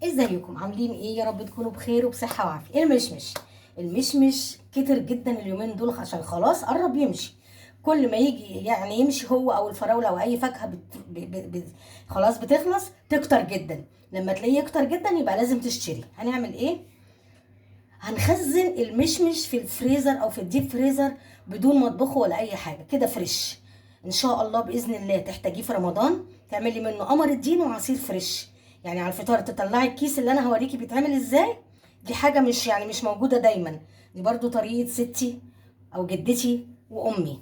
ازيكم عاملين ايه؟ يا رب تكونوا بخير وبصحه وعافيه. المشمش كتر جدا اليومين دول عشان خلاص قرب يمشي. كل ما يجي يعني يمشي هو او الفراوله او اي فاكهه خلاص بتخلص تكتر جدا. لما تلاقيه يكتر جدا يبقى لازم تشتري. هنعمل ايه؟ هنخزن المشمش في الفريزر او في الديب فريزر بدون ما تطبخه ولا اي حاجه، كده فريش. ان شاء الله باذن الله تحتاجيه في رمضان، تعملي منه قمر الدين وعصير فريش. يعني على الفطار تطلعي الكيس اللي انا هوريكي بيتعمل ازاي. دي حاجه مش موجوده دايما. دي برضو طريقه ستي او جدتي وامي.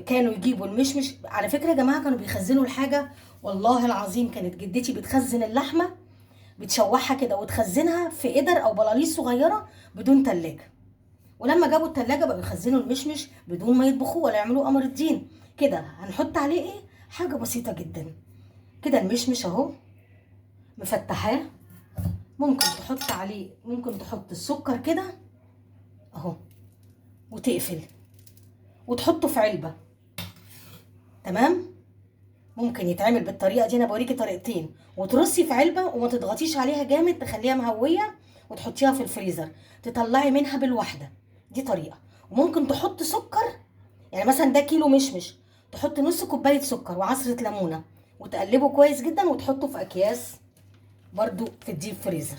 كانوا يجيبوا المشمش. على فكره يا جماعه كانوا بيخزنوا الحاجه. والله العظيم كانت جدتي بتخزن اللحمه، بتشوحها كده وتخزنها في قدر او بلاليص صغيره بدون تلاجة. ولما جابوا التلاجة بقوا يخزنوا المشمش بدون ما يطبخوه ولا يعملوا قمر الدين. كده هنحط عليه ايه؟ حاجه بسيطه جدا. كده المشمش اهو مفتحاه. ممكن تحط عليه، ممكن تحط السكر كده اهو وتقفل وتحطه في علبه. تمام. ممكن يتعمل بالطريقه دي، انا بوريكي طريقتين. وترصي في علبه وما تضغطيش عليها جامد، تخليها مهويه وتحطيها في الفريزر، تطلعي منها بالواحده. دي طريقه. وممكن تحط سكر. يعني مثلا ده كيلو مشمش، تحط نص كوبايه سكر وعصره ليمونه وتقلبه كويس جدا وتحطه في اكياس برضو في الديب فريزر.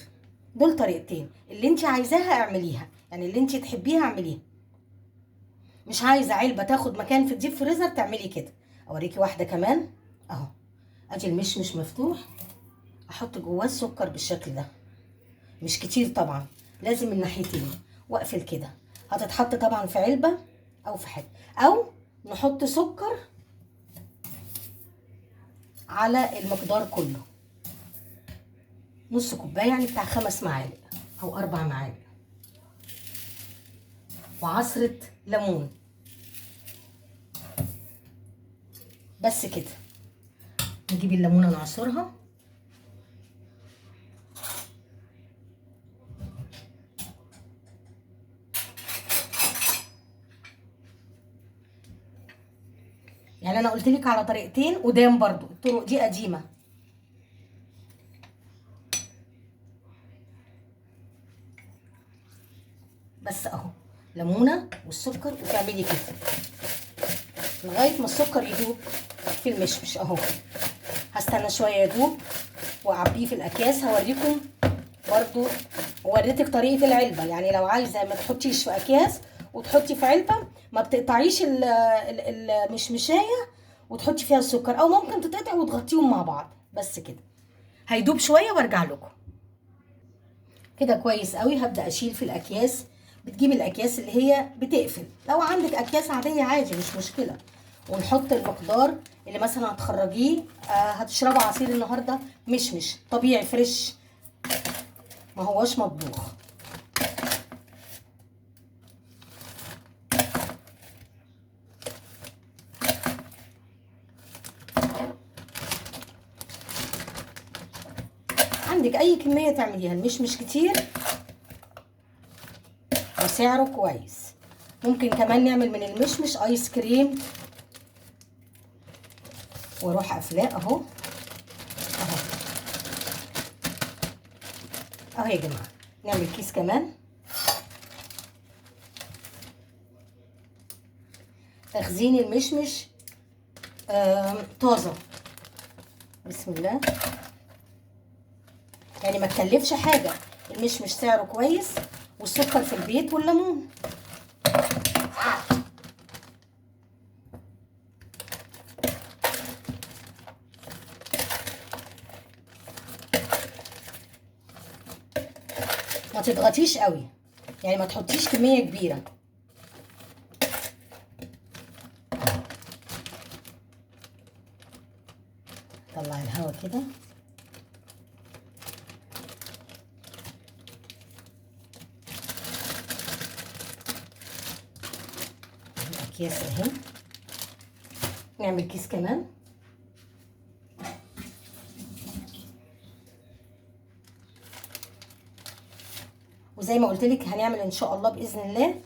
دول طريقتين، اللي انت عايزاها اعمليها، يعني اللي انت تحبيها اعمليها. مش عايزه علبه تاخد مكان في الديب فريزر تعملي كده. اوريكي واحده كمان اهو. ادي المشمش مفتوح، احط جواه السكر بالشكل ده، مش كتير طبعا، لازم من ناحيتين، واقفل كده. هتتحط طبعا في علبه او في حاجه، او نحط سكر على المقدار كله. نص كوبايه يعني بتاع 5 معالق او 4 معالق. وعصره ليمون. بس كده. نجيب الليمونه نعصرها. يعني انا قلت لك على طريقتين قدام، برضو الطرق دي قديمه. بس اهو ليمونه والسكر، وتعملي كده لغايه ما السكر يدوب في المشمش اهو. هستنى شويه يدوب واعبيه في الاكياس. هوريكم برضو، وريتك طريقه العلبه. يعني لو عايزه ما تحطيش في اكياس وتحطي في علبه، ما بتقطعيش المشمشايه وتحطي فيها السكر، او ممكن تتقطع وتغطيهم مع بعض. بس كده هيدوب شويه وارجع لكم. كده كويس قوي. هبدا اشيل في الاكياس. بتجيبي الاكياس اللي هي بتقفل، لو عندك اكياس عاديه عادي مش مشكله. ونحط المقدار اللي مثلا هتخرجيه. هتشربوا عصير النهارده مشمش طبيعي فريش، ما هوش مطبوخ. عندك اي كميه تعمليها، المشمش كتير وسعره كويس. ممكن كمان نعمل من المشمش ايس كريم. واروح قافلاه اهو. اهو يا جماعه. نعمل كيس كمان. تخزين المشمش طازه. بسم الله. يعني ما تكلفش حاجه. المشمش سعره كويس والسكر في البيت والليمون. ما تضغطيش قوي، يعني ما تحطيش كميه كبيره. طلعي الهواء كده. الاكياس اهي. نعمل كيس كمان. وزي ما قلت لك هنعمل ان شاء الله باذن الله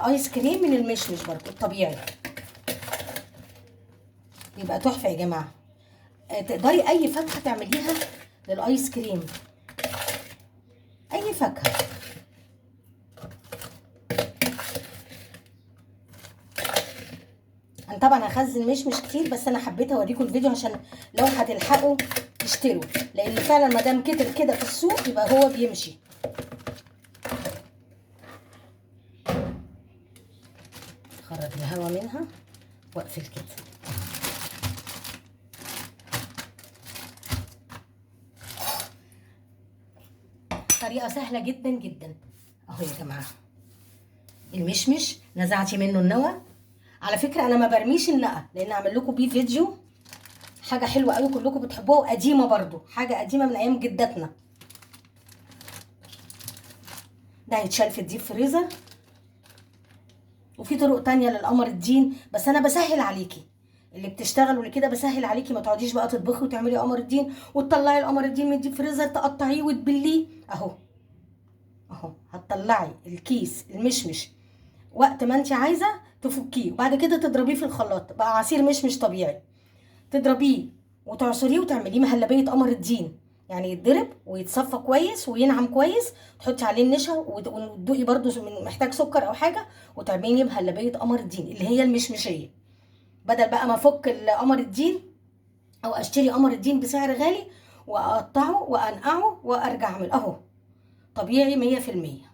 ايس كريم من المشمش برضو الطبيعي. يبقى تحفه يا جماعه. تقدري اي فاكهه تعمليها للايس كريم، اي فاكهه. انا طبعا هخزن مش كتير، بس انا حبيت اوريكم الفيديو عشان لو هتلحقوا تشتروا، لان فعلا ما دام كتر كده في السوق يبقى هو بيمشي. خرج الهواء منها واقفل كده. طريقه سهله جدا جدا اهو يا جماعه. المشمش نزعتي منه النوى. على فكره انا ما برميش النقع، لان اعمل لكم بيه فيديو، حاجه حلوه قوي كلكم بتحبوها وقديمه برضو، حاجه قديمه من ايام جداتنا. ده هيتشال في الديب فريزر. وفي طرق تانية للقمر الدين، بس انا بسهل عليكي اللي بتشتغل واللي كده، بسهل عليكي. ما تقعديش بقى تطبخي وتعملي قمر الدين وتطلعي القمر الدين من الديب فريزر تقطعيه وتبليه. اهو هتطلعي الكيس المشمش وقت ما انت عايزه تفكيه، وبعد كده تضربيه في الخلاط بقى عصير مشمش طبيعي. تضربيه وتعصريه وتعمليه مهلبيه قمر الدين، يعني يتضرب ويتصفى كويس وينعم كويس، تحطي عليه النشا وتدوقي برده محتاج سكر او حاجه، وتعملي مهلبيه قمر الدين اللي هي المشمشيه. بدل بقى ما افك القمر الدين او اشتري قمر الدين بسعر غالي واقطعه وانقعه وارجع اعمل اهو طبيعي 100%.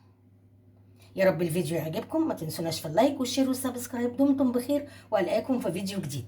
يا رب الفيديو يعجبكم، ما تنسوناش في اللايك والشير والسبسكرايب. دمتم بخير والقاكم في فيديو جديد.